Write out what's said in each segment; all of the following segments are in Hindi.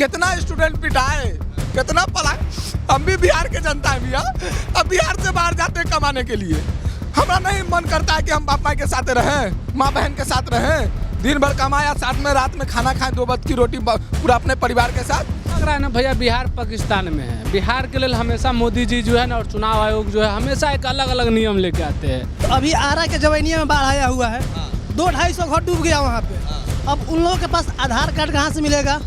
कितना स्टूडेंट पिटाए, कितना पढ़ा। हम भी बिहार के जनता है भैया, अब बिहार से बाहर जाते हैं कमाने के लिए। हमारा नहीं मन करता है कि हम बाप माँ के साथ रहें, माँ बहन के साथ रहें, दिन भर कमाया, साथ में रात में खाना खाएं, 2 वक्त की रोटी पूरा अपने परिवार के साथ। लग रहा है ना भैया बिहार पाकिस्तान में है। बिहार के लिए हमेशा मोदी जी जो है ना और चुनाव आयोग जो है हमेशा एक अलग अलग नियम लेके आते हैं। तो अभी आरा के जवैनिया में बाढ़ आया हुआ है, 200-250 घर डूब गया वहाँ पे। अब उन लोगों के पास आधार कार्ड कहाँ से मिलेगा,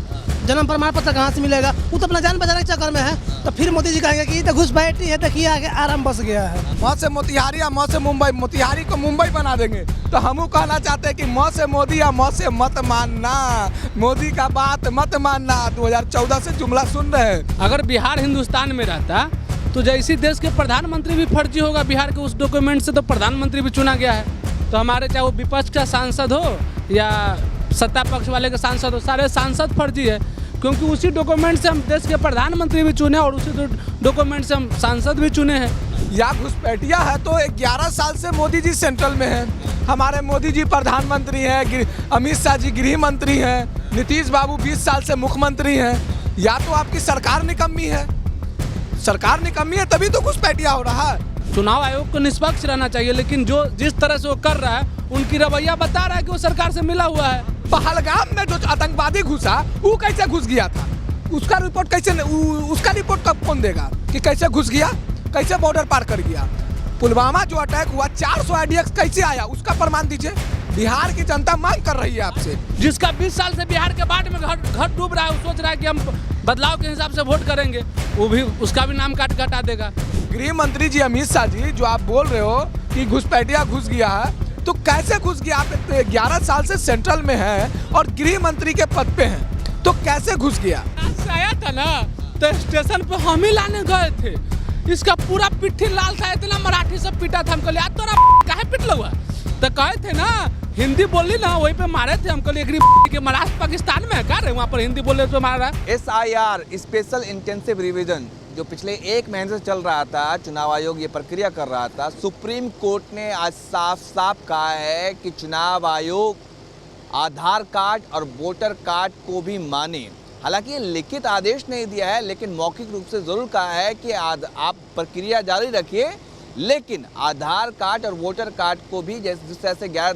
जन्म प्रमाण पत्र कहाँ से मिलेगा? वो तो अपना जान बचाने के चक्कर में है। तो फिर मोदी जी कहेंगे कि तो घुसपैठी है, देखिए आगे आराम बस गया है। मौ से मोतिहारी या मौ से मुंबई, मोतिहारी को मुंबई बना देंगे। तो हम कहना चाहते हैं कि मौ से मोदी या मौ से मत मानना, मोदी का बात मत मानना। 2014 से जुमला सुन रहे हैं। अगर बिहार हिंदुस्तान में रहता तो जैसे देश के प्रधानमंत्री भी फर्जी होगा, बिहार के उस डॉक्यूमेंट से तो प्रधानमंत्री भी चुना गया है। तो हमारे चाहे वो विपक्ष का सांसद हो या सत्ता पक्ष वाले के सांसद हो, सारे सांसद फर्जी है, क्योंकि उसी डॉक्यूमेंट से हम देश के प्रधानमंत्री भी चुने और उसी डॉक्यूमेंट से हम सांसद भी चुने हैं। या घुसपैठिया है तो 11 साल से मोदी जी सेंट्रल में हैं, हमारे मोदी जी प्रधानमंत्री हैं, अमित शाह जी गृह मंत्री हैं, नीतीश बाबू 20 साल से मुख्यमंत्री हैं। या तो आपकी सरकार निकम्मी है, सरकार निकम्मी है तभी तो घुसपैठिया हो रहा है। चुनाव आयोग को निष्पक्ष रहना चाहिए, लेकिन जो जिस तरह से वो कर रहा है, उनकी रवैया बता रहा है कि वो सरकार से मिला हुआ है। पहलगाम में जो आतंकवादी घुसा वो कैसे घुस गया था, उसका रिपोर्ट कैसे, उसका रिपोर्ट कब कौन देगा कि कैसे घुस गया, कैसे बॉर्डर पार कर गया? पुलवामा जो अटैक हुआ 400 आईडीएक्स कैसे आया, उसका प्रमाण दीजिए। बिहार की जनता मांग कर रही है आपसे। जिसका 20 साल से बिहार के बाढ़ में घर डूब रहा है, वो सोच रहा है कि हम बदलाव के हिसाब से वोट करेंगे, वो भी उसका भी नाम काट हटा देगा। गृह मंत्री जी अमित शाह जी, जो आप बोल रहे हो कि घुसपैठिया घुस गया है, तो कैसे घुस गया? आप 11 साल से सेंट्रल में हैं और गृह मंत्री के पद पे हैं, तो कैसे घुस गया? आया था ना तो स्टेशन पे हम ही लाने गए थे, इसका पूरा पिट्ठी लाल था, इतना मराठी सब पीटा था। हमको लिया तोरा काहे पिटल हुआ? तो कहे थे ना हिंदी बोली ना, वहीं पे मारे थे। हमको के महाराष्ट्र पाकिस्तान में है क्या रे, वहाँ पर हिंदी बोले तो मारा। SIR स्पेशल इंटेंसिव रिवीजन जो पिछले 1 महीने से चल रहा था, चुनाव आयोग ये प्रक्रिया कर रहा था। सुप्रीम कोर्ट ने आज साफ साफ कहा है कि चुनाव आयोग आधार कार्ड और वोटर कार्ड को भी माने। हालांकि ये लिखित आदेश नहीं दिया है, लेकिन मौखिक रूप से ज़रूर कहा है कि आप प्रक्रिया जारी रखिए, लेकिन आधार कार्ड और वोटर कार्ड को भी जिस तरह से 11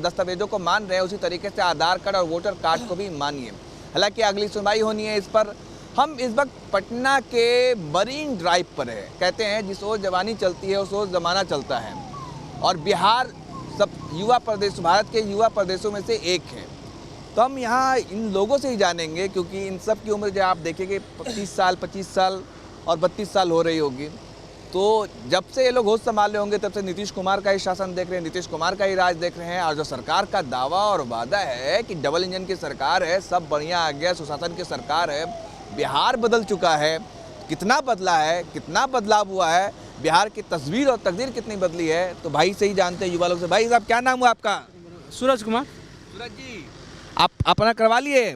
दस्तावेजों को मान रहे हैं, उसी तरीके से आधार कार्ड और वोटर कार्ड को भी मानिए। हालांकि अगली सुनवाई होनी है इस पर। हम इस वक्त पटना के मरीन ड्राइव पर है। कहते हैं जिस ओर जवानी चलती है उस ओर ज़माना चलता है, और बिहार सब युवा प्रदेश, भारत के युवा प्रदेशों में से एक है। तो हम यहाँ इन लोगों से ही जानेंगे, क्योंकि इन सब की उम्र जो आप देखेंगे 25 साल 25 साल और 32 साल हो रही होगी। तो जब से ये लोग होश संभाले होंगे तब से नीतीश कुमार का ही शासन देख रहे हैं, नीतीश कुमार का ही राज देख रहे हैं। और जो सरकार का दावा और वादा है कि डबल इंजन की सरकार है, सब बढ़िया आ गया, सुशासन की सरकार है, बिहार बदल चुका है। कितना बदला है, कितना बदलाव हुआ है, बिहार की तस्वीर और तकदीर कितनी बदली है, तो भाई से ही जानते हैं, युवा लोग से। भाई साहब क्या नाम हुआ आपका? सूरज कुमार। सूरज जी, आप अपना करवा लिए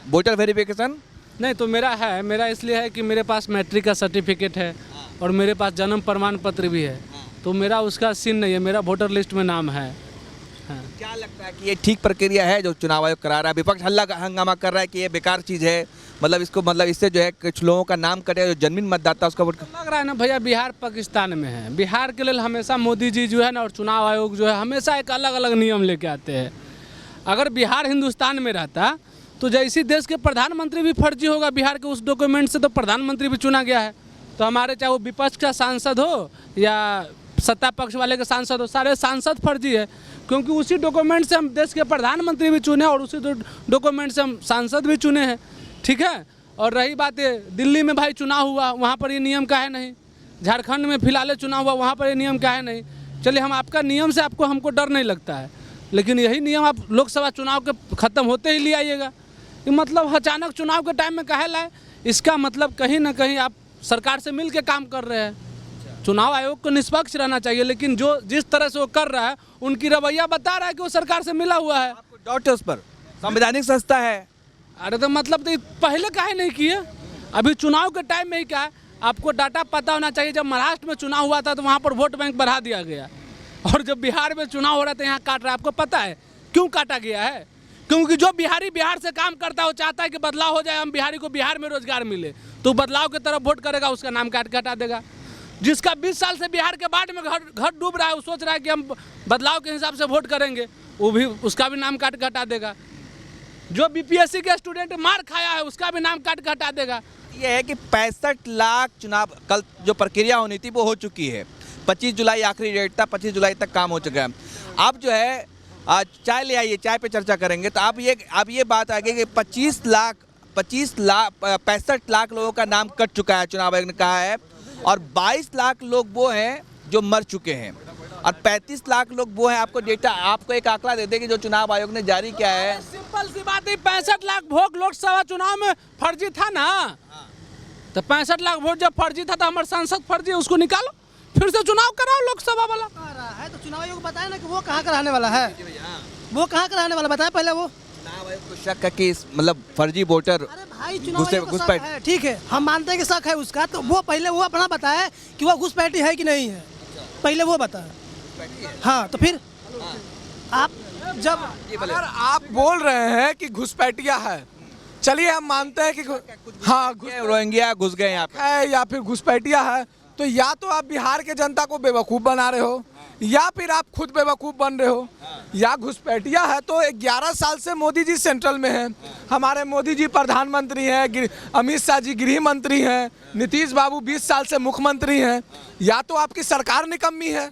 वोटर वेरिफिकेशन? नहीं तो मेरा इसलिए है कि मेरे पास मैट्रिक का सर्टिफिकेट है और मेरे पास जन्म प्रमाण पत्र भी है, तो मेरा उसका सीन नहीं है, मेरा वोटर लिस्ट में नाम है। हाँ। क्या लगता है कि ये ठीक प्रक्रिया है जो चुनाव आयोग करा रहा है? विपक्ष हंगामा कर रहा है कि ये बेकार चीज़ है, मतलब इससे जो है कुछ लोगों का नाम कटे, जो जन्मीन मतदाता उसका वोट। लग रहा है ना भैया बिहार पाकिस्तान में है। बिहार के लिए हमेशा मोदी जी जो है ना और चुनाव आयोग जो है हमेशा एक अलग अलग नियम लेके आते हैं। अगर बिहार हिंदुस्तान में रहता तो जैसे देश के प्रधानमंत्री भी फर्जी होगा, बिहार के उस डॉक्यूमेंट से तो प्रधानमंत्री भी चुना गया है। तो हमारे चाहे वो विपक्ष का सांसद हो या सत्ता पक्ष वाले के सांसद हो, सारे सांसद फर्जी है, क्योंकि उसी डॉक्यूमेंट से हम देश के प्रधानमंत्री भी चुने और उसी डॉक्यूमेंट से हम सांसद भी चुने हैं। ठीक है। और रही बात है दिल्ली में भाई चुनाव हुआ, वहाँ पर ये नियम का है नहीं। झारखंड में फिलहाल चुनाव हुआ, वहाँ पर ये नियम का है नहीं। चलिए हम आपका नियम से हमको डर नहीं लगता है, लेकिन यही नियम आप लोकसभा चुनाव के ख़त्म होते ही ले आइएगा। ये मतलब अचानक चुनाव के टाइम में काहे लाए? इसका मतलब कहीं ना कहीं आप सरकार से मिल के काम कर रहे हैं। चुनाव आयोग को निष्पक्ष रहना चाहिए, लेकिन जो जिस तरह से वो कर रहा है, उनकी रवैया बता रहा है कि वो सरकार से मिला हुआ है। आपको डाउट है उस पर? संवैधानिक संस्था है। अरे तो मतलब तो पहले काहे नहीं किए? अभी चुनाव के टाइम में ही क्या है, आपको डाटा पता होना चाहिए। जब महाराष्ट्र में चुनाव हुआ था तो वहाँ पर वोट बैंक बढ़ा दिया गया, और जब बिहार में चुनाव हो रहा था यहाँ काट रहा है। आपको पता है क्यों काटा गया है? क्योंकि जो बिहारी बिहार से काम करता है वो चाहता है कि बदलाव हो जाए, हम बिहारी को बिहार में रोजगार मिले, तो बदलाव की तरफ वोट करेगा, उसका नाम काट के हटा देगा। जिसका 20 साल से बिहार के बाढ़ में घर डूब रहा है, वो सोच रहा है कि हम बदलाव के हिसाब से वोट करेंगे, वो भी उसका भी नाम काट के हटा देगा। जो बीपीएससी के स्टूडेंट मार खाया है उसका भी नाम काट के हटा देगा। ये है कि 65 लाख चुनाव, कल जो प्रक्रिया होनी थी वो हो चुकी है, 25 जुलाई आखिरी डेट था, 25 जुलाई तक काम हो चुका है। अब जो है आज चाय ले आइए, चाय पे चर्चा करेंगे। तो अब ये बात आ गई कि 65 लाख लोगों का नाम कट चुका है, चुनाव आयोग ने कहा है, और 22 लाख लोग वो हैं जो मर चुके हैं, और 35 लाख लोग वो हैं। आपको डेटा, आपको एक आंकड़ा दे दें कि जो चुनाव आयोग ने जारी किया है, सिंपल सी बात है, 65 लाख वोट लोकसभा चुनाव में फर्जी था ना, तो 65 लाख वोट जब फर्जी था तो हमारे सांसद फर्जी है, उसको निकालो, फिर से चुनाव कराओ लोकसभा वाला। है तो चुनाव आयोग बताए ना कि वो कहाँ का रहने वाला है, वो कहाँ का रहने वाला बताए पहले। वो चुनाव आयोग को शक है कि मतलब फर्जी वोटर अरे भाई चुनाव आयोग को शक है, ठीक है, हम मानते हैं कि शक है उसका, तो वो पहले वो अपना बताए कि वो घुसपैठी है कि नहीं है, पहले वो बताए। हाँ तो फिर आप जब अगर आप बोल रहे हैं कि घुसपैठिया है, चलिए हम मानते हैं कि हाँ रोहिंग्या घुस गए यहाँ पे है या फिर घुसपैठिया है, तो या तो आप बिहार के जनता को बेवकूफ़ बना रहे हो, या फिर आप खुद बेवकूफ़ बन रहे हो, या घुसपैठिया है तो 11 साल से मोदी जी सेंट्रल में हैं, हमारे मोदी जी प्रधानमंत्री हैं, अमित शाह जी गृह मंत्री हैं, नीतीश बाबू 20 साल से मुख्यमंत्री हैं, या तो आपकी सरकार निकम्मी है,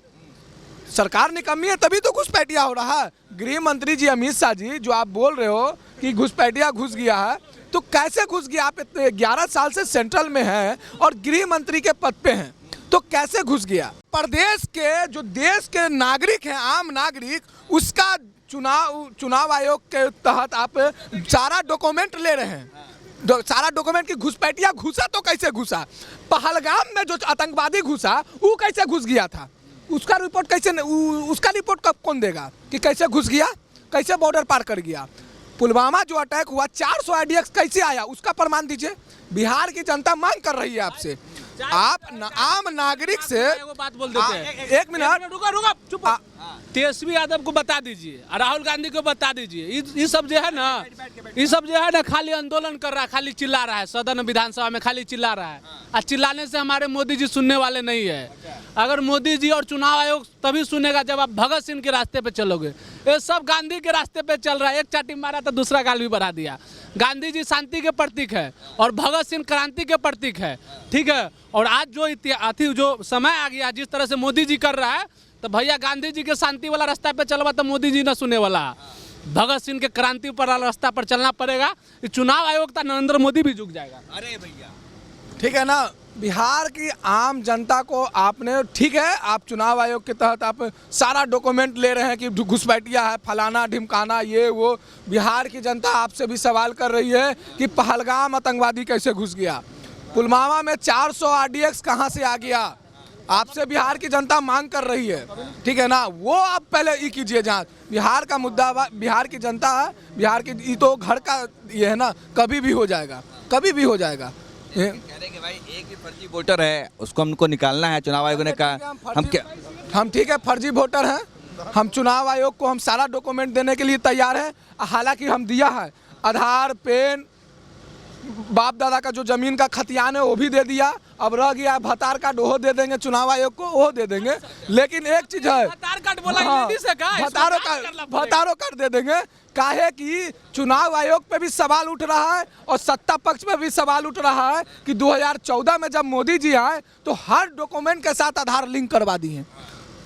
सरकार निकम्मी है तभी तो घुसपैठिया हो रहा है। गृह मंत्री जी अमित शाह जी जो आप बोल रहे हो कि घुसपैठिया घुस गया है, तो कैसे घुस गया? आप 11 साल से सेंट्रल में हैं और गृह मंत्री के पद पे हैं, तो कैसे घुस गया? प्रदेश के जो देश के नागरिक हैं, आम नागरिक, उसका चुनाव आयोग के तहत आप सारा डॉक्यूमेंट ले रहे हैं, सारा डॉक्यूमेंट की घुसपैठिया घुसा तो कैसे घुसा? पहलगाम में जो आतंकवादी घुसा वो कैसे घुस गया था? उसका रिपोर्ट कैसे, उसका रिपोर्ट कब कौन देगा कि कैसे घुस गया, कैसे बॉर्डर पार कर गया? पुलवामा जो अटैक हुआ 400 आईडीएक्स कैसे आया, उसका प्रमाण दीजिए। बिहार की जनता मांग कर रही है आपसे, आप आम नागरिक से वो बात बोल देते हैं। एक मिनट रुका चुप। तेजस्वी यादव को बता दीजिए, राहुल गांधी को बता दीजिए, ये सब जो है ना खाली आंदोलन कर रहा है, खाली चिल्ला रहा है, सदन विधानसभा में खाली चिल्ला रहा है, और चिल्लाने से हमारे मोदी जी सुनने वाले नहीं है। अगर मोदी जी और चुनाव आयोग तभी सुनेगा जब आप भगत सिंह के रास्ते पे चलोगे। ये सब गांधी के रास्ते पे चल रहा है, एक चाटी मारा तो दूसरा गाल भी बढ़ा दिया। गांधी जी शांति के प्रतीक है और भगत सिंह क्रांति के प्रतीक है, ठीक है। और आज जो समय आ गया, जिस तरह से मोदी जी कर रहा है, तो भैया गांधी जी के शांति वाला रास्ता पे चलवा तो मोदी जी ना सुने वाला, भगत सिंह के क्रांति पर रास्ता पर चलना पड़ेगा। चुनाव आयोग था, नरेंद्र मोदी भी झुक जाएगा। अरे भैया ठीक है ना, बिहार की आम जनता को आपने, ठीक है, आप चुनाव आयोग के तहत आप सारा डॉक्यूमेंट ले रहे हैं कि घुसपैठिया है, फलाना ढिमकाना, ये वो। बिहार की जनता आपसे भी सवाल कर रही है कि पहलगाम आतंकवादी कैसे घुस गया, पुलवामा में 400 आरडीएक्स कहाँ से आ गया, आपसे बिहार की जनता मांग कर रही है, ठीक है ना। वो आप पहले ये कीजिए जांच। बिहार का मुद्दा, बिहार की जनता है, बिहार की, ये तो घर का ये है ना, कभी भी हो जाएगा, कभी भी हो जाएगा। कह रहे कि भाई एक भी फर्जी वोटर है, उसको हमको निकालना है। चुनाव आयोग ने कहा हम ठीक है फर्जी वोटर हैं, हम चुनाव आयोग को हम सारा डॉक्यूमेंट देने के लिए तैयार हैं। हालांकि हम दिया है, आधार, पेन, बाप दादा का जो जमीन का खतियान है वो भी दे दिया। अब रह गया भतार कार्ड, वो दे देंगे चुनाव आयोग को, वो दे देंगे। लेकिन एक चीज है, भतारो कार्ड दे देंगे, काहे कि चुनाव आयोग पे भी सवाल उठ रहा है और सत्ता पक्ष पे भी सवाल उठ रहा है कि 2014 में जब मोदी जी आए तो हर डॉक्यूमेंट के साथ आधार लिंक करवा दिए,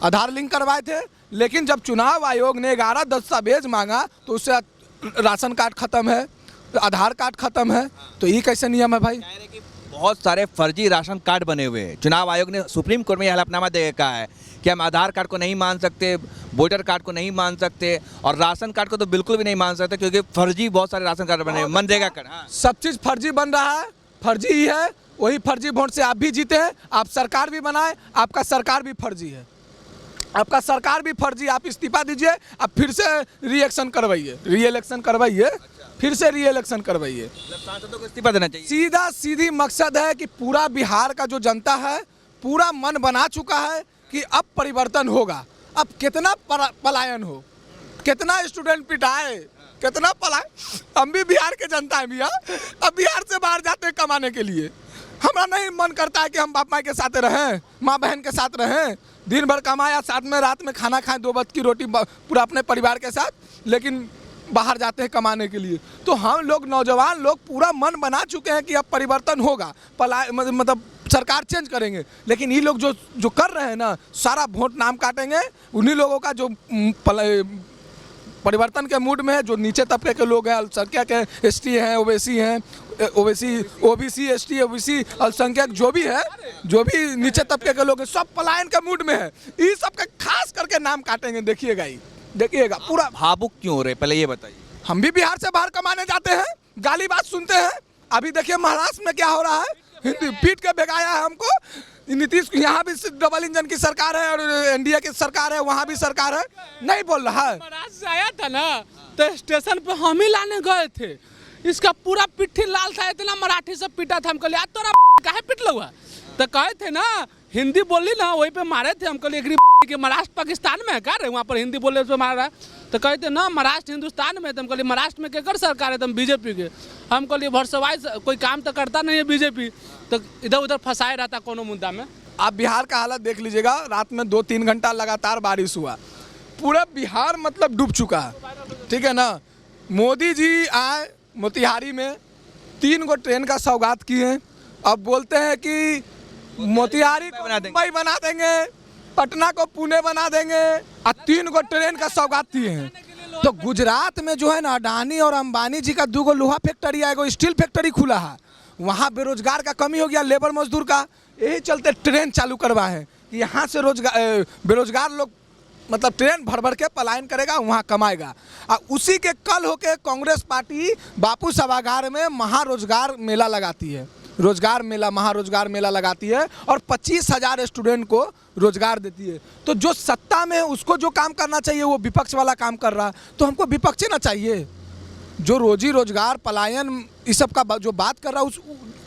आधार लिंक करवाए थे। लेकिन जब चुनाव आयोग ने 11 दस्तावेज मांगा तो उससे राशन कार्ड खत्म है, आधार कार्ड खत्म है, तो ये कैसे नियम है भाई? बहुत सारे फर्जी राशन कार्ड बने हुए हैं। चुनाव आयोग ने सुप्रीम कोर्ट में यह हलफनामा देकर कहा है कि हम आधार कार्ड को नहीं मान सकते, वोटर कार्ड को नहीं मान सकते, और राशन कार्ड को तो बिल्कुल भी नहीं मान सकते, क्योंकि फर्जी बहुत सारे राशन कार्ड बने हुए, मनरेगा कार्ड, हाँ। सब चीज़ फर्जी बन रहा है, फर्जी ही है। वही फर्जी वोट से आप भी जीते हैं, आप सरकार भी बनाए, आपका सरकार भी फर्जी है, आपका सरकार भी फर्जी। आप इस्तीफा दीजिए, आप फिर से री इलेक्शन करवाइए, फिर से री इलेक्शन करवाइए। सांसदों को इस्तीफा देना चाहिए। सीधी मकसद है कि पूरा बिहार का जो जनता है पूरा मन बना चुका है कि अब परिवर्तन होगा। अब कितना पलायन हो, कितना स्टूडेंट पिटाए, कितना पलायन। हम भी बिहार के जनता है भैया, अब बिहार से बाहर जाते हैं कमाने के लिए। हमारा नहीं मन करता है कि हम बाप माई के साथ रहें, माँ बहन के साथ रहें, दिन भर कमाया, साथ में रात में खाना खाएं, 2 वक्त की रोटी पूरा अपने परिवार के साथ, लेकिन बाहर जाते हैं कमाने के लिए। तो हम लोग नौजवान लोग पूरा मन बना चुके हैं कि अब परिवर्तन होगा, मतलब सरकार चेंज करेंगे। लेकिन ये लोग जो कर रहे हैं ना, सारा वोट नाम काटेंगे। उन्हीं लोगों का जो परिवर्तन के मूड में है, जो नीचे तबके के लोग हैं, अल्पसंख्यक के एसटी हैं, ओबीसी हैं, ओबीसी एसटी ओबीसी अल्पसंख्यक जो भी है, जो भी नीचे तबके के लोग हैं, सब पलायन के मूड में है। ये सब का खास करके नाम काटेंगे, देखिएगा ही, देखिएगा पूरा। भावुक क्यों हो रहे, पहले ये बताइए। हम भी बिहार से बाहर कमाने जाते हैं, गाली बात सुनते हैं। अभी देखिए महाराष्ट्र में क्या हो रहा है, हिंदी पीट के भगाया है हमको। नीतीश, यहाँ भी डबल इंजन की सरकार है और एनडीए की सरकार है, वहाँ भी सरकार है, नहीं बोल रहा है। महाराष्ट्र से आया था ना, तो स्टेशन पे हम ही लाने गए थे, इसका पूरा पिट्ठी लाल था, इतना मराठी से पीटा था। हम कहले यार तोरा काहे पिट लगा, तो कहे थे ना हिंदी बोली ना, वहीं पे मारे थे। हम कहले कि महाराष्ट्र पाकिस्तान में है क्या रे, वहाँ पर हिंदी बोले तो मारा। तो कहते ना महाराष्ट्र हिंदुस्तान में। तो हम कहले महाराष्ट्र में केकर सरकार है, तुम बीजेपी के। हम कहलिए भरसवाई कोई काम तो करता नहीं है बीजेपी, तो इधर उधर फंसाए रहता कोनो मुद्दा में। आप बिहार का हालत देख लीजिएगा, रात में 2-3 घंटा लगातार बारिश हुआ, पूरा बिहार मतलब डूब चुका है, ठीक है ना। मोदी जी आए मोतिहारी में, 3 गो ट्रेन का सौगात किए हैं। अब बोलते हैं कि मोतिहारी को मुंबई बना देंगे, पटना को पुणे बना देंगे, और 3 गो ट्रेन का सौगात दिए हैं। तो गुजरात में जो है ना, अडानी और अंबानी जी का 2 गो लोहा फैक्ट्री है, एगो स्टील फैक्ट्री खुला है। वहाँ बेरोजगार का कमी हो गया, लेबर मजदूर का, यही चलते ट्रेन चालू करवाए हैं कि यहाँ से बेरोजगार लोग मतलब ट्रेन भर भर के पलायन करेगा, वहाँ कमाएगा। और उसी के कल होके कांग्रेस पार्टी बापू सभागार में महारोजगार मेला लगाती है, महारोजगार मेला लगाती है, और 25,000 स्टूडेंट को रोजगार देती है। तो जो सत्ता में है उसको जो काम करना चाहिए वो विपक्ष वाला काम कर रहा है, तो हमको विपक्षी ना चाहिए। जो रोजी रोजगार पलायन इस सब का जो बात कर रहा है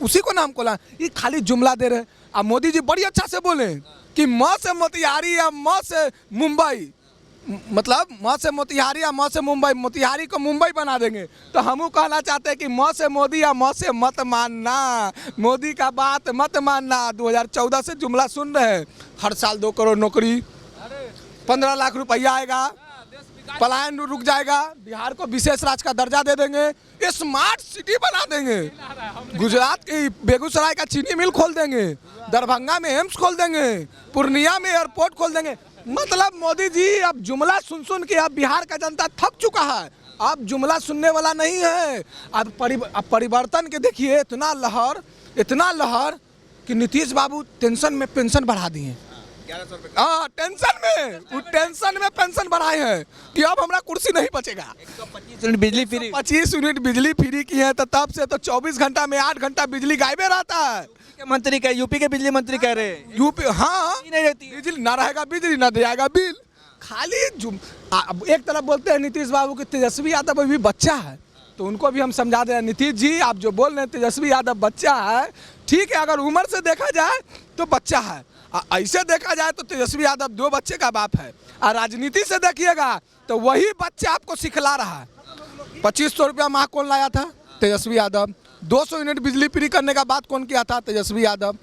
उसी को ना हमको ला, ये खाली जुमला दे रहे हैं। अब मोदी जी बड़ी अच्छा से बोले कि म से मोतिहारी या म से मुंबई, मतलब म से मोतिहारी या म से मुंबई, मोतिहारी को मुंबई बना देंगे। तो हम कहना चाहते हैं कि म से मोदी या म से मत मानना, मोदी का बात मत मानना। 2014 से जुमला सुन रहे हैं, हर साल 2 करोड़ नौकरी, 15 लाख रुपया आएगा, पलायन रुक जाएगा, बिहार को विशेष राज्य का दर्जा दे देंगे, स्मार्ट सिटी बना देंगे, गुजरात की बेगूसराय का चीनी मिल खोल देंगे, दरभंगा में एम्स खोल देंगे, पूर्णिया में एयरपोर्ट खोल देंगे। मतलब मोदी जी अब जुमला सुन के अब बिहार का जनता थक चुका है, अब जुमला सुनने वाला नहीं है। अब परिवर्तन के देखिए इतना लहर कि नीतीश बाबू टेंशन में पेंशन बढ़ा दिए, 1100 रुपये। हाँ टेंशन में पेंशन बढ़ाए हैं कि अब हमारा कुर्सी नहीं बचेगा। 125 यूनिट बिजली फ्री, 25 यूनिट बिजली फ्री की है, तो तब से तो 24 घंटा में 8 घंटा बिजली गायबे रहता है। मंत्री कह, यूपी के बिजली मंत्री कह रहे हैं यूपी, हाँ नहीं रहती, बिजली ना रहेगा, बिजली ना देगा बिल, खाली एक तरफ बोलते हैं नीतीश बाबू की तेजस्वी यादव अभी बच्चा है, तो उनको भी हम समझा दे रहे हैं, नीतीश जी आप जो बोल रहे हैं तेजस्वी यादव बच्चा है, ठीक है, अगर उम्र से देखा जाए तो बच्चा है, ऐसे देखा जाए तो तेजस्वी यादव 2 बच्चे का बाप है, और राजनीति से देखिएगा तो वही बच्चा आपको सिखला रहा है। 2500 रुपया माह कौन लाया था? तेजस्वी यादव। 200 यूनिट बिजली फ्री करने का बात कौन किया था? तेजस्वी यादव।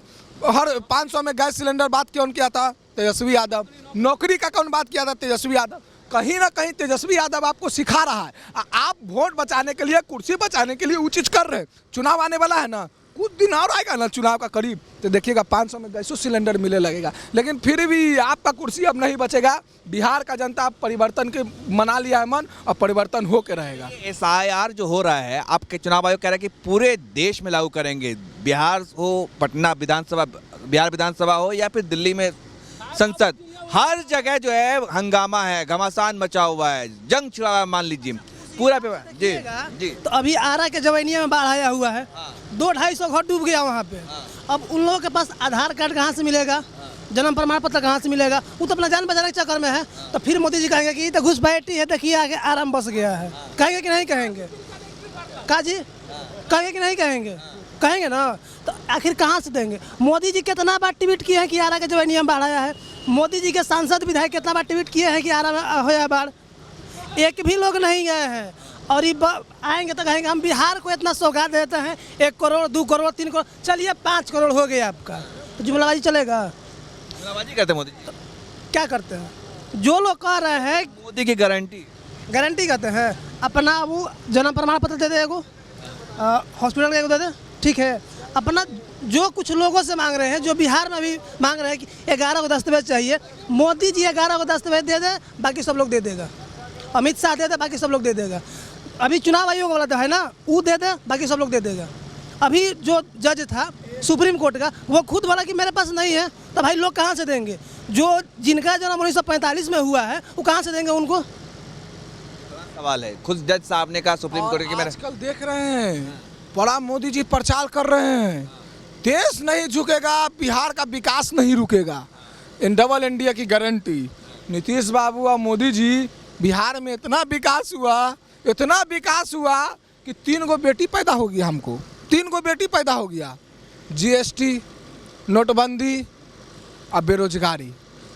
हर 500 में गैस सिलेंडर बात कौन किया था? तेजस्वी यादव। नौकरी का कौन बात किया था? तेजस्वी यादव। कहीं ना कहीं तेजस्वी यादव आपको सिखा रहा है। आप वोट बचाने के लिए, कुर्सी बचाने के लिए वो चीज़ कर रहे हैं। चुनाव आने वाला है ना, कुछ दिन और आएगा ना चुनाव का करीब, तो देखिएगा 500 में गैसों सिलेंडर मिले लगेगा, लेकिन फिर भी आपका कुर्सी अब नहीं बचेगा। बिहार का जनता परिवर्तन के मना लिया है मन, और परिवर्तन हो के रहेगा। SIR जो हो रहा है, आपके चुनाव आयोग कह रहा है कि पूरे देश में लागू करेंगे, बिहार हो, पटना विधानसभा, बिहार विधानसभा हो, या फिर दिल्ली में संसद, हर जगह जो है हंगामा है, घमासान मचा हुआ है, जंग छिड़ा हुआ है, मान लीजिए पूरा पे। जी जी। तो अभी आरा के जवैनिया में बाढ़ आया हुआ है, 200-250 घर डूब गया वहाँ पे। अब उन लोगों के पास आधार कार्ड कहाँ से मिलेगा, जन्म प्रमाण पत्र कहाँ से मिलेगा? वो तो अपना जान बचाने के चक्कर में है। तो फिर मोदी जी कहेंगे कि तो घुसपैठी है, देखिए आगे आराम बस गया है। कहेंगे कि नहीं कहेंगे? का जी कहेंगे कि नहीं कहेंगे? कहेंगे ना। तो आखिर कहाँ से देंगे? मोदी जी कितना बार ट्वीट किए हैं कि आरा के जवैनिया में बाढ़ आया है? मोदी जी के सांसद विधायक कितना बार ट्वीट किए हैं कि आरा में होया बाढ़? एक भी लोग नहीं गए हैं। और ये आएंगे तो कहेंगे हम बिहार को इतना सौगात देते हैं, 1 करोड़ 2 करोड़ 3 करोड़, चलिए 5 करोड़ हो गया आपका, तो जुमलाबाजी चलेगा? जुमलाबाजी करते हैं मोदी जी। क्या करते हैं? जो लोग कह रहे हैं मोदी की गारंटी कहते हैं, अपना वो जन्म प्रमाण पत्र दे दे, एगो हॉस्पिटल का एगो दे दे, ठीक है। अपना जो कुछ लोगों से मांग रहे हैं, जो बिहार में भी मांग रहे हैं कि 11 को दस्तावेज चाहिए, मोदी जी 11 को दस्तावेज दे दे, बाकी सब लोग दे देगा। अमित शाह दे दे, बाकी सब लोग दे देगा। अभी चुनाव आयोग वाला तो है ना, वो दे दे, बाकी सब लोग दे देगा। अभी जो जज था सुप्रीम कोर्ट का, वो खुद बोला कि मेरे पास नहीं है, तो भाई लोग कहाँ से देंगे? जो जिनका जन्म 1945 में हुआ है, वो कहाँ से देंगे उनको? सवाल है, खुद जज साहब ने कहा सुप्रीम कोर्ट की। आजकल देख रहे हैं बड़ा मोदी जी प्रचार कर रहे हैं, देश नहीं झुकेगा, बिहार का विकास नहीं रुकेगा, इन डबल इंडिया की गारंटी। नीतीश बाबू और मोदी जी, बिहार में इतना विकास हुआ कि 3 गो बेटी पैदा हो गया, हमको 3 गो बेटी पैदा हो गया। जीएसटी, नोटबंदी और बेरोजगारी,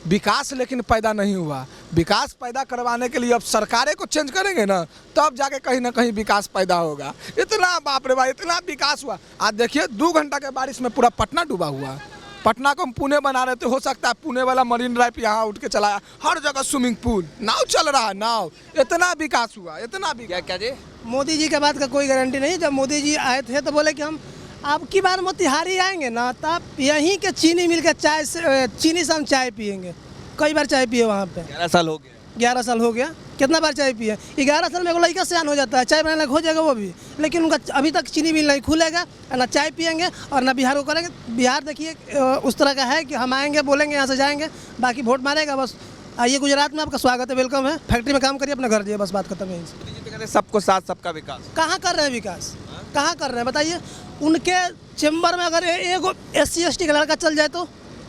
विकास लेकिन पैदा नहीं हुआ। विकास पैदा करवाने के लिए अब सरकारें को चेंज करेंगे ना, तब जाके कहीं ना कहीं विकास पैदा होगा। इतना बाप रे बाप, इतना विकास हुआ। आज देखिए 2 घंटा के बारिश में पूरा पटना डूबा हुआ है। पटना को हम पुणे बना रहे थे, हो सकता है पुणे वाला मरीन ड्राइव यहाँ उठ के चलाया, हर जगह स्विमिंग पूल, नाव चल रहा है, नाव। इतना विकास हुआ, इतना विकास। क्या जी? मोदी जी के बात का कोई गारंटी नहीं। जब मोदी जी आए थे तो बोले कि हम अब की बार मोतिहारी आएंगे ना, तब यहीं के चीनी मिल के चीनी से हम चाय पियेंगे। कई बार चाय पिए वहाँ पे। 11 साल हो गया। 11 साल हो गया, कितना बार चाय पिए? 11 साल में एगो लड़का सियान हो जाता है, चाय बनाने लायक हो जाएगा वो भी, लेकिन उनका अभी तक चीनी मिल नहीं खुलेगा, ना चाय पियेंगे और ना बिहार को करेंगे। बिहार देखिए उस तरह का है कि हम आएंगे, बोलेंगे, यहाँ से जाएंगे, बाकी वोट मारेगा बस। आइए गुजरात में, आपका स्वागत है, वेलकम है, फैक्ट्री में काम करिए, अपना घर जाइए, बस बात खत्म है। मोदी जी तो कहते हैं सबको साथ सबका विकास। कहाँ कर रहे हैं विकास? कहाँ कर रहे हैं बताइए? उनके चेम्बर में अगर एगो SC ST का लड़का चल जाए तो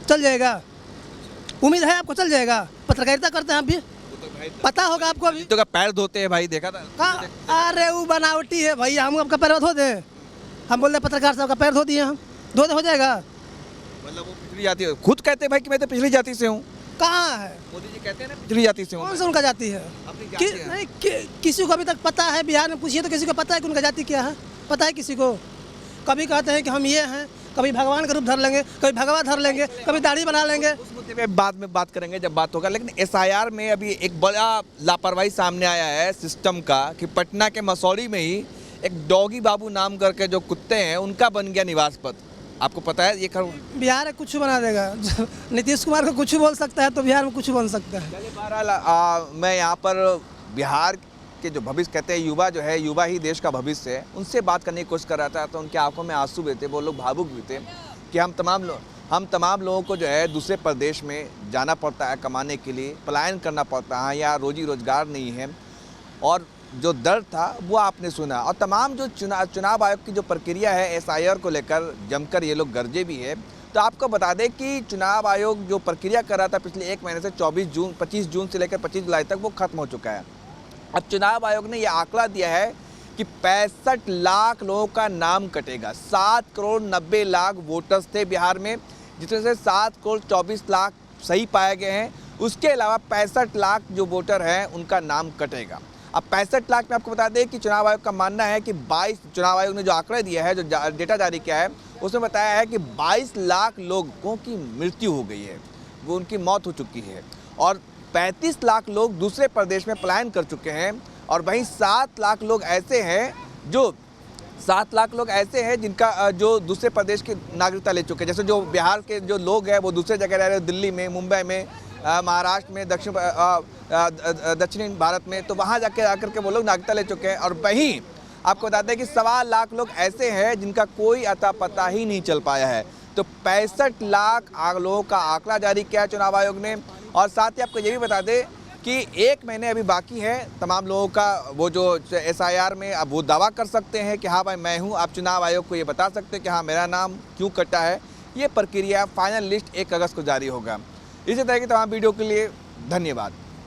चल जाएगा? उम्मीद है आपको चल जाएगा? पत्रकारिता करते हैं आप भी, पता होगा आपको अभी। तो का पैर धोते हैं भाई, देखा था? कहाँ? अरे वो बनावटी है भैया, हम आपका पैर धो दें? हम बोल रहे पत्रकार साहब का पैर धो दिए, हम धो दे, हो जाएगा? मतलब वो पिछड़ी जाति है, खुद कहते हैं भाई कि मैं तो पिछड़ी जाति से हूँ। कहाँ है? मोदी जी कहते हैं ना पिछड़ी जाति से हूँ। कौन सा उनका जाति है? नहीं, किसी को अभी तक पता है? बिहार में पूछिए तो किसी को पता है कि उनका जाति क्या है? पता है किसी को? कभी कहते हैं कि हम ये हैं, कभी भगवान का रूप धर लेंगे, कभी भगवा धर लेंगे, कभी दाढ़ी बना लेंगे। उस मुद्दे पे बाद में बात करेंगे जब बात होगा। लेकिन SIR में अभी एक बड़ा लापरवाही सामने आया है सिस्टम का, कि पटना के मसौड़ी में ही एक डॉगी बाबू नाम करके जो कुत्ते हैं, उनका बन गया निवास पद। आपको पता है ये? बिहार में कुछ बना देगा। नीतीश कुमार को कुछ बोल सकता है तो बिहार में कुछ बन सकता है। बहरहाल मैं यहाँ पर बिहार के जो भविष्य कहते हैं, युवा जो है, युवा ही देश का भविष्य है, उनसे बात करने की कोशिश कर रहा था, तो उनकी आंखों में आंसू भी थे, वो लोग भावुक भी थे कि हम तमाम लोगों को जो है दूसरे प्रदेश में जाना पड़ता है कमाने के लिए, पलायन करना पड़ता है, यहाँ रोजी रोजगार नहीं है, और जो दर्द था वो आपने सुना। और तमाम जो चुनाव आयोग की जो प्रक्रिया है SIR को लेकर जमकर ये लोग गरजे भी है। तो आपको बता दें कि चुनाव आयोग जो प्रक्रिया कर रहा था पिछले 1 महीने से 25 जून से लेकर 25 जुलाई तक, वो खत्म हो चुका है। अब चुनाव आयोग ने यह आंकड़ा दिया है कि 65 लाख लोगों का नाम कटेगा। 7 करोड़ 90 लाख वोटर्स थे बिहार में, जिसमें से 7 करोड़ 24 लाख सही पाए गए हैं। उसके अलावा 65 लाख जो वोटर हैं उनका नाम कटेगा। अब 65 लाख में आपको बता दें कि चुनाव आयोग का मानना है कि चुनाव आयोग ने जो आंकड़ा दिया है, जो डेटा जारी किया है, उसमें बताया है कि 22 लाख लोगों की मृत्यु हो गई है, वो उनकी मौत हो चुकी है, और 35 लाख लोग दूसरे प्रदेश में पलायन कर चुके हैं। और वहीं 7 लाख लोग ऐसे हैं जिनका जो दूसरे प्रदेश की नागरिकता ले चुके हैं। जैसे जो बिहार के जो लोग हैं वो दूसरे जगह रह रहे हैं, दिल्ली में, मुंबई में, महाराष्ट्र में, दक्षिणी भारत में, तो वहाँ आकर के वो लोग नागरिकता ले चुके हैं। और वहीं आपको बता दें कि 1.25 लाख लोग ऐसे हैं जिनका कोई अता पता ही नहीं चल पाया है। तो 65 लाख लोगों का आंकड़ा जारी किया है चुनाव आयोग ने। और साथ ही आपको ये भी बता दें कि 1 महीने अभी बाकी है तमाम लोगों का, वो जो SIR में अब वो दावा कर सकते हैं कि हाँ भाई मैं हूँ। आप चुनाव आयोग को ये बता सकते हैं कि हाँ मेरा नाम क्यों कटा है। ये प्रक्रिया फाइनल लिस्ट 1 अगस्त को जारी होगा। इसी तरह की तमाम वीडियो के लिए धन्यवाद।